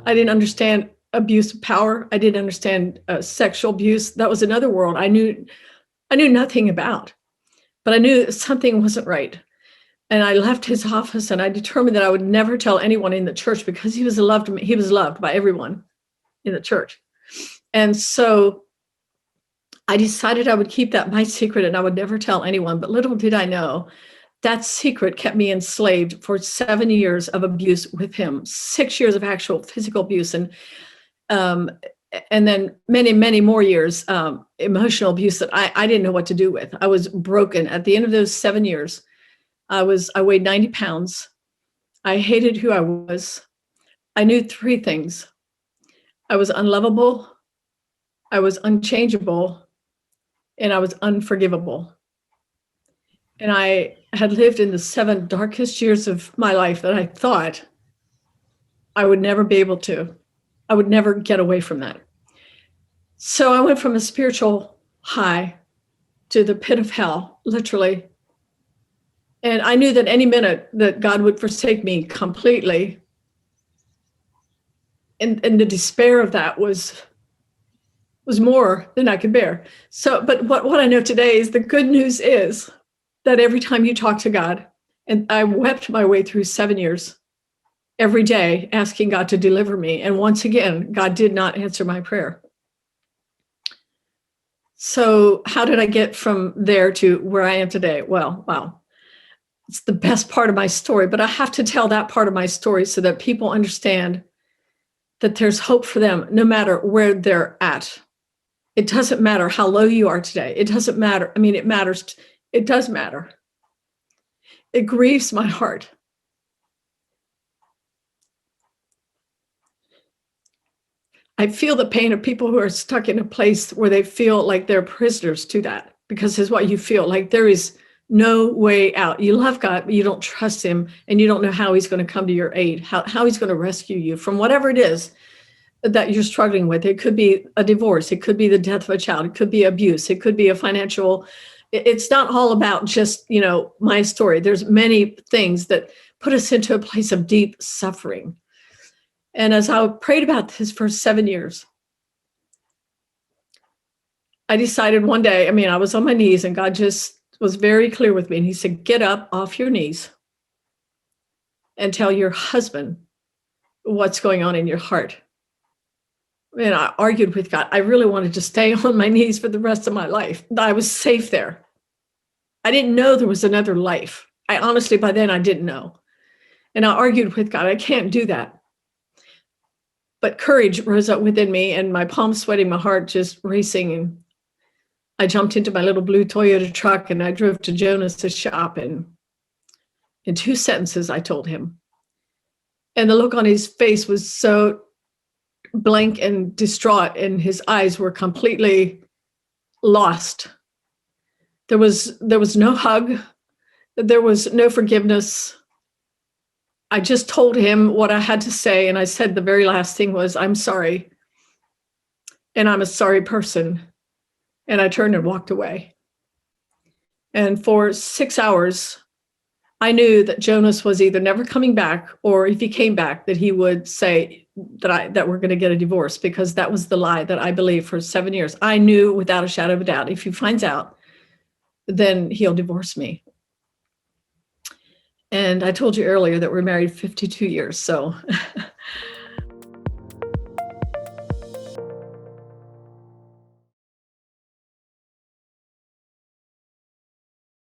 I didn't understand abuse of power. I didn't understand sexual abuse. That was another world I knew nothing about, but I knew something wasn't right. And I left his office and I determined that I would never tell anyone in the church because he was loved by everyone in the church. And so I decided I would keep that my secret and I would never tell anyone. But little did I know that secret kept me enslaved for 7 years of abuse with him, 6 years of actual physical abuse, and then many, many more years emotional abuse that I didn't know what to do with. I was broken. At the end of those 7 years, I weighed 90 pounds. I hated who I was. I knew 3 things. I was unlovable, I was unchangeable, and I was unforgivable. And I had lived in the 7 darkest years of my life that I thought I would never be able to. I would never get away from that. So I went from a spiritual high to the pit of hell, literally. And I knew that any minute that God would forsake me completely. And the despair of that was more than I could bear. So, but what I know today is the good news is that every time you talk to God, and I wept my way through 7 years, every day asking God to deliver me. And once again, God did not answer my prayer. So how did I get from there to where I am today? Well, wow. It's the best part of my story, but I have to tell that part of my story so that people understand that there's hope for them no matter where they're at. It doesn't matter how low you are today. It doesn't matter. I mean, it matters. It does matter. It grieves my heart. I feel the pain of people who are stuck in a place where they feel like they're prisoners to that, because it's what you feel like there is no way out. You love God, but you don't trust him, and you don't know how he's going to come to your aid, how he's going to rescue you from whatever it is that you're struggling with. It could be a divorce. It could be the death of a child. It could be abuse. It could be a financial. It's not all about just, my story. There's many things that put us into a place of deep suffering. And as I prayed about this for 7 years, I decided one day, I was on my knees and God just was very clear with me. And he said, get up off your knees and tell your husband what's going on in your heart. And I argued with God. I really wanted to stay on my knees for the rest of my life. I was safe there. I didn't know there was another life. I honestly, by then I didn't know. And I argued with God. I can't do that. But courage rose up within me and my palms sweating, my heart just racing. And I jumped into my little blue Toyota truck and I drove to Jonas's shop. And in 2 sentences, I told him. And the look on his face was so blank and distraught, and his eyes were completely lost. There was no hug. There was no forgiveness. I just told him what I had to say. And I said the very last thing was, I'm sorry. And I'm a sorry person. And I turned and walked away. And for 6 hours, I knew that Jonas was either never coming back, or if he came back, that he would say that we're going to get a divorce, because that was the lie that I believed for 7 years. I knew without a shadow of a doubt, if he finds out, then he'll divorce me. And I told you earlier that we're married 52 years. So